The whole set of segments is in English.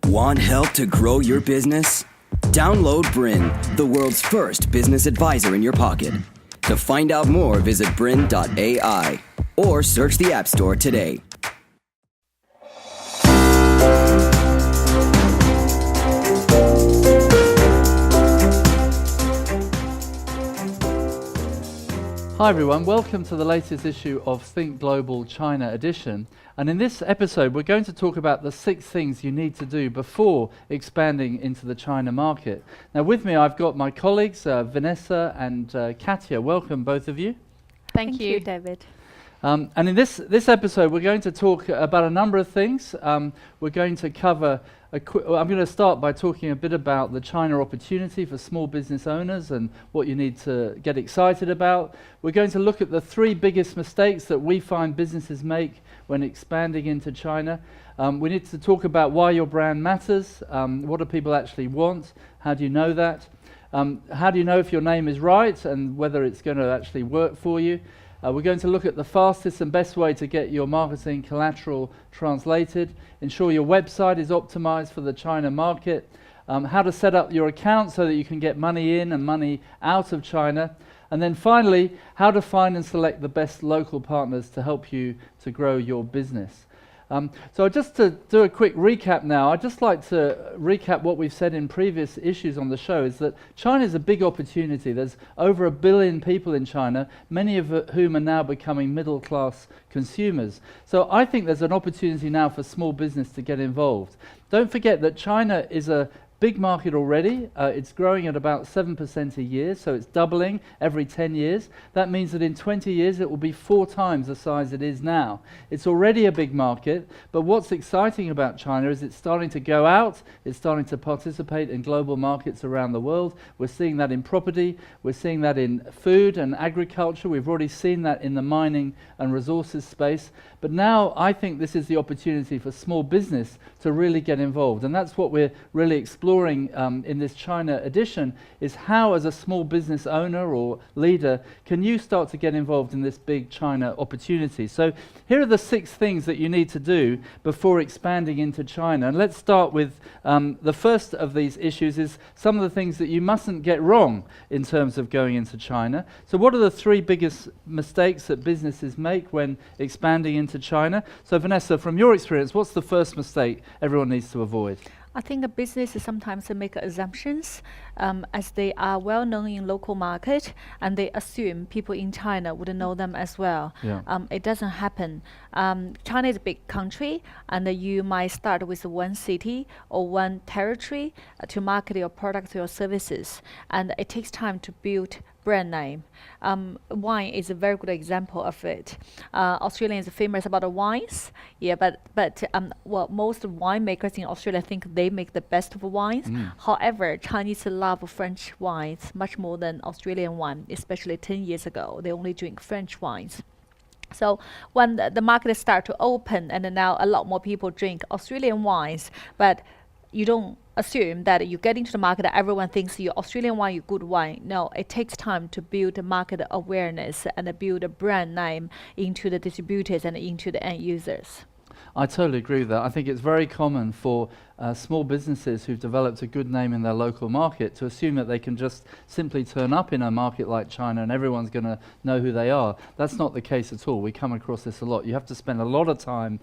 Want help to grow your business? Download Bryn, the world's first business advisor in your pocket. To find out more, visit bryn.ai or search the App Store today. Hi everyone, welcome to the latest issue of Think Global China edition. And in this episode, we're going to talk about the 6 things you need to do before expanding into the China market. Now with me, I've got my colleagues, Vanessa and Katya. Welcome, both of you. Thank you, David. And in this episode, we're going to talk about a number of things. We're going to cover I'm going to start by talking a bit about the China opportunity for small business owners and what you need to get excited about. We're going to look at the 3 biggest mistakes that we find businesses make when expanding into China. We need to talk about why your brand matters. What do people actually want? How do you know that? How do you know if your name is right and whether it's going to actually work for you? We're going to look at the fastest and best way to get your marketing collateral translated, ensure your website is optimized for the China market, how to set up your account so that you can get money in and money out of China, and then finally, how to find and select the best local partners to help you to grow your business. So just to do a quick recap now, I'd just like to recap what we've said in previous issues on the show, is that China is a big opportunity. There's over 1 billion people in China, many of whom are now becoming middle-class consumers. So I think there's an opportunity now for small business to get involved. Don't forget that China is a big market already. It's growing at about 7% a year, so it's doubling every 10 years. That means that in 20 years it will be 4 times the size it is now. It's already a big market, but what's exciting about China is it's starting to go out, it's starting to participate in global markets around the world. We're seeing that in property, we're seeing that in food and agriculture, we've already seen that in the mining and resources space, but now I think this is the opportunity for small business to really get involved, and that's what we're really exploring in this China edition, is how as a small business owner or leader can you start to get involved in this big China opportunity. So here are the 6 things that you need to do before expanding into China, and let's start with the first of these issues is some of the things that you mustn't get wrong in terms of going into China. So what are the 3 biggest mistakes that businesses make when expanding into China? So Vanessa, from your experience, what's the first mistake everyone needs to avoid? I think a business sometimes make assumptions as they are well known in local market, and they assume people in China would know them as well. Yeah. It doesn't happen. China is a big country, and you might start with one city or one territory to market your products or your services, and it takes time to build brand name. Wine is a very good example of it. Australia is famous about the wines, but most winemakers in Australia think they make the best of wines. However, Chinese love French wines much more than Australian wine, especially 10 years ago. They only drink French wines. So when the market start to open, and now a lot more people drink Australian wines, but you don't assume that you get into the market, everyone thinks you're Australian wine, you're good wine. No, it takes time to build market awareness and build a brand name into the distributors and into the end users. I totally agree with that. I think it's very common for small businesses who've developed a good name in their local market to assume that they can just simply turn up in a market like China and everyone's going to know who they are. That's not the case at all. We come across this a lot. You have to spend a lot of time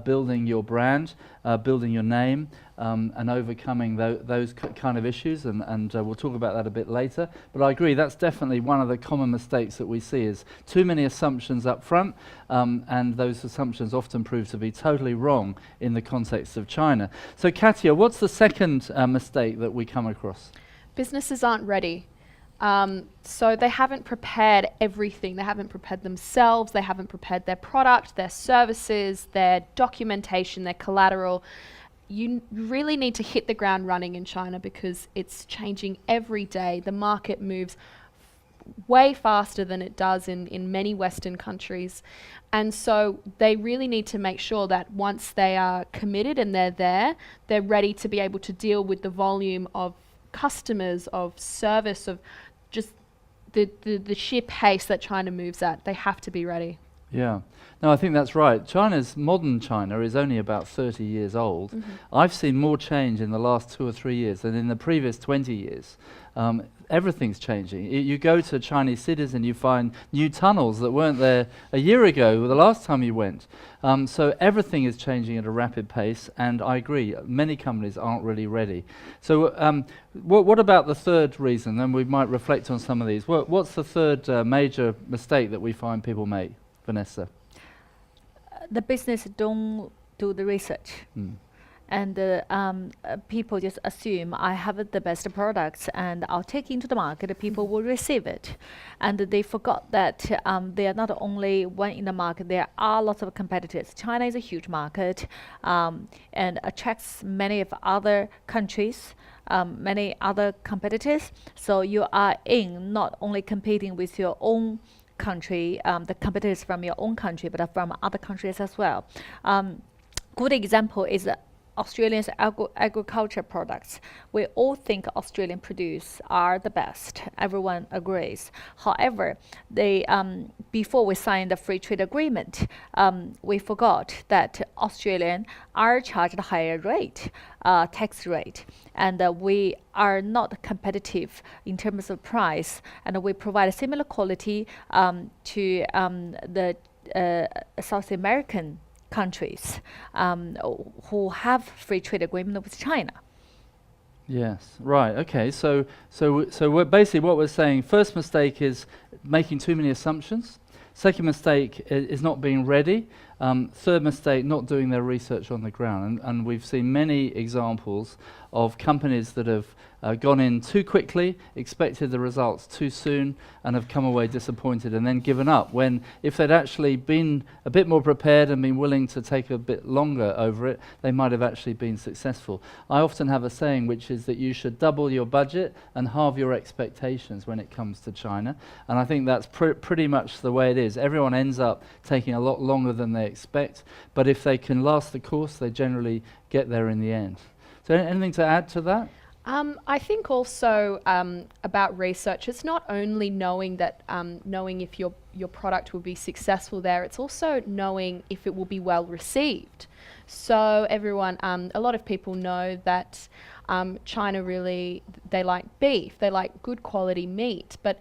building your brand, building your name, and overcoming those kind of issues, and we'll talk about that a bit later. But I agree, that's definitely one of the common mistakes that we see, is too many assumptions up front, and those assumptions often prove to be totally wrong in the context of China. So Katya, what's the second mistake that we come across? Businesses aren't ready. So they haven't prepared everything. They haven't prepared themselves, they haven't prepared their product, their services, their documentation, their collateral. You really need to hit the ground running in China because it's changing every day. The market moves way faster than it does in many Western countries. And so they really need to make sure that once they are committed and they're there, they're ready to be able to deal with the volume of customers, of service, of just the sheer pace that China moves at. They have to be ready. Yeah. No, I think that's right. Modern China is only about 30 years old. I've seen more change in the last 2 or 3 years than in the previous 20 years. Everything's changing. You go to Chinese cities and you find new tunnels that weren't there a year ago, the last time you went. So everything is changing at a rapid pace, and I agree, many companies aren't really ready. So what about the third reason? Then we might reflect on some of these. What's the third major mistake that we find people make, Vanessa? The business don't do the research. And people just assume I have the best products and I'll take into the market, people will receive it. And they forgot that they are not only one in the market, there are lots of competitors. China is a huge market and attracts many of other countries, many other competitors. So you are not only competing with your own country, the competitors from your own country, but from other countries as well. Good example is Australians' agriculture products. We all think Australian produce are the best. Everyone agrees. However, they before we signed the free trade agreement, we forgot that Australian are charged a higher rate, tax rate, and we are not competitive in terms of price, and we provide a similar quality to the South American countries who have free trade agreement with China. Yes, right. Okay, so basically what we're saying, first mistake is making too many assumptions. Second mistake is not being ready. Third mistake, not doing their research on the ground. And we've seen many examples of companies that have gone in too quickly, expected the results too soon, and have come away disappointed and then given up, when if they'd actually been a bit more prepared and been willing to take a bit longer over it, they might have actually been successful. I often have a saying, which is that you should double your budget and halve your expectations when it comes to China, and I think that's pretty much the way it is. Everyone ends up taking a lot longer than they expect, but if they can last the course, they generally get there in the end. So anything to add to that? I think also about research, it's not only knowing that knowing if your product will be successful there, it's also knowing if it will be well received. So everyone, a lot of people know that China really, they like beef, they like good quality meat, but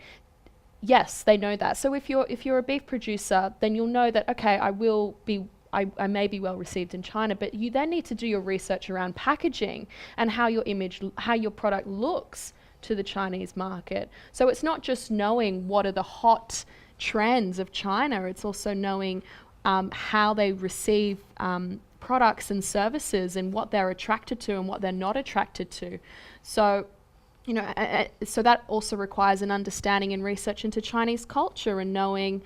yes, they know that. So if you're a beef producer, then you'll know that, okay, I may be well received in China, but you then need to do your research around packaging and how your product looks to the Chinese market. So it's not just knowing what are the hot trends of China, it's also knowing how they receive products and services and what they're attracted to and what they're not attracted to. So, you know, so that also requires an understanding and research into Chinese culture and knowing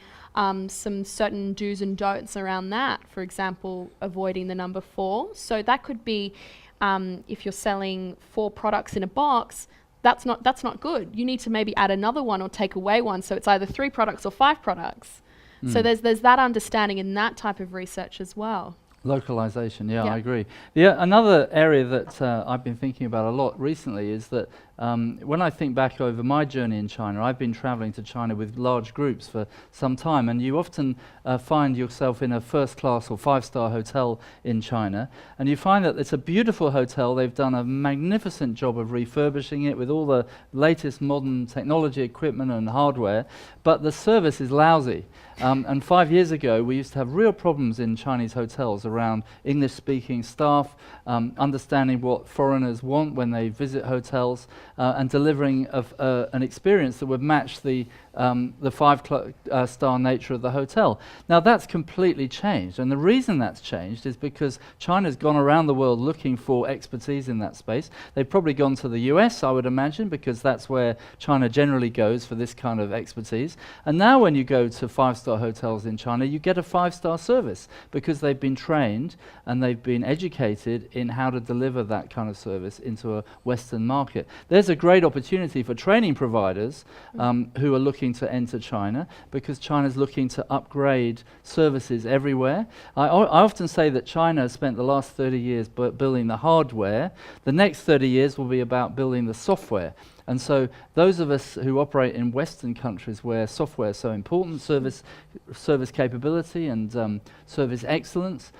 some certain do's and don'ts around that. For example, avoiding the number 4. So that could be if you're selling 4 products in a box, that's not good. You need to maybe add another one or take away one. So it's either 3 products or 5 products. So there's that understanding in that type of research as well. Localization, yeah, I agree. Another area that I've been thinking about a lot recently is that when I think back over my journey in China, I've been traveling to China with large groups for some time, and you often find yourself in a first-class or 5-star hotel in China, and you find that it's a beautiful hotel. They've done a magnificent job of refurbishing it with all the latest modern technology, equipment and hardware, but the service is lousy. And 5 years ago, we used to have real problems in Chinese hotels around English-speaking staff, understanding what foreigners want when they visit hotels, and delivering an experience that would match the 5-star nature of the hotel. Now that's completely changed, and the reason that's changed is because China's gone around the world looking for expertise in that space. They've probably gone to the US, I would imagine, because that's where China generally goes for this kind of expertise. And now when you go to 5-star hotels in China, you get a 5-star service because they've been trained and they've been educated in how to deliver that kind of service into a Western market. There's a great opportunity for training providers who are looking to enter China, because China's looking to upgrade services everywhere. I often say that China has spent the last 30 years building the hardware. The next 30 years will be about building the software. And so those of us who operate in Western countries where software is so important, service capability and service excellence,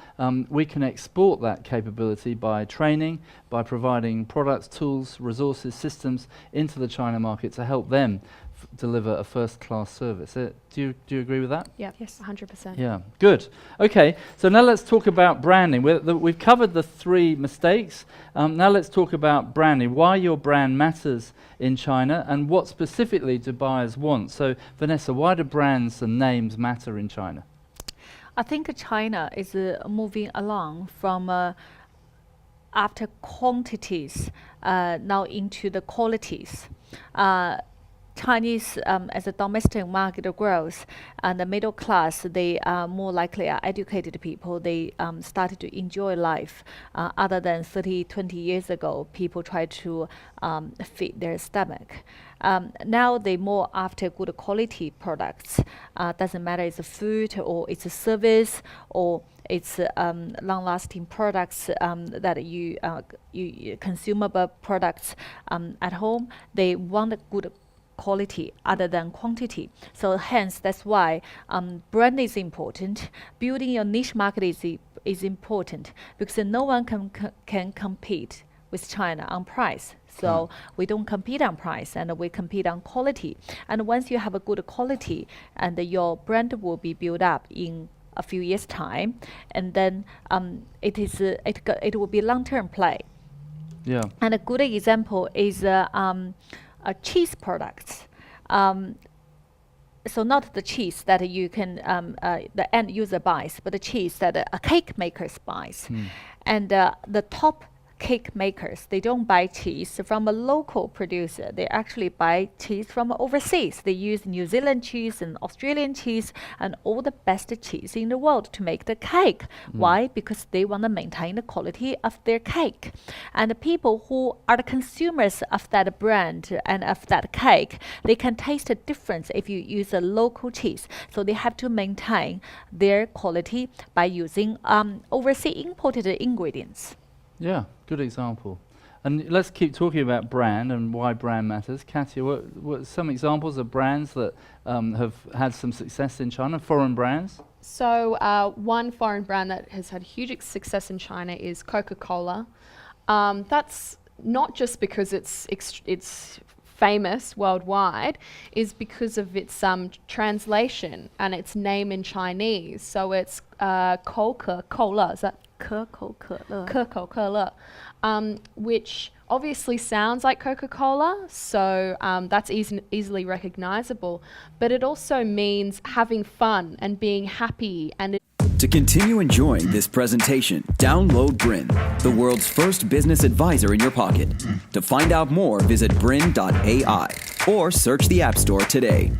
we can export that capability by training, by providing products, tools, resources, systems into the China market to help them deliver a first-class service. Do you agree with that? Yeah, yes, 100%. Yeah, good. Okay, so now let's talk about branding. We've covered the 3 mistakes. Now let's talk about branding, why your brand matters in China and what specifically do buyers want. So Vanessa, why do brands and names matter in China? I think China is moving along from after quantities now into the qualities. Chinese, as a domestic market grows, and the middle class, they are more likely are educated people. They started to enjoy life other than 20 years ago. People try to feed their stomach. Now they more after good quality products. Doesn't matter it's a food or it's a service or it's long-lasting products that you consumable products at home. They want a good quality other than quantity. So hence that's why brand is important. Building your niche market is important because no one can compete with China on price. So we don't compete on price and we compete on quality. And once you have a good quality and your brand will be built up in a few years time, and then it will be long-term play. Yeah. And a good example is cheese products. So not the cheese that you can the end user buys, but the cheese that a cake maker buys. And the top cake makers, they don't buy cheese from a local producer. They actually buy cheese from overseas. They use New Zealand cheese and Australian cheese and all the best cheese in the world to make the cake. Why? Because they want to maintain the quality of their cake. And the people who are the consumers of that brand and of that cake, they can taste the difference if you use a local cheese. So they have to maintain their quality by using overseas imported ingredients. Yeah, good example. And let's keep talking about brand and why brand matters. Katya, what some examples of brands that have had some success in China, foreign brands? So one foreign brand that has had huge success in China is Coca-Cola. That's not just because it's famous worldwide, is because of its translation and its name in Chinese. So it's Coca-Cola. Is that 可口可乐. 可口可乐, which obviously sounds like Coca-Cola, so that's easily recognizable, but it also means having fun and being happy. And To continue enjoying this presentation, download Brin, the world's first business advisor in your pocket. To find out more, visit brin.ai or search the App Store today.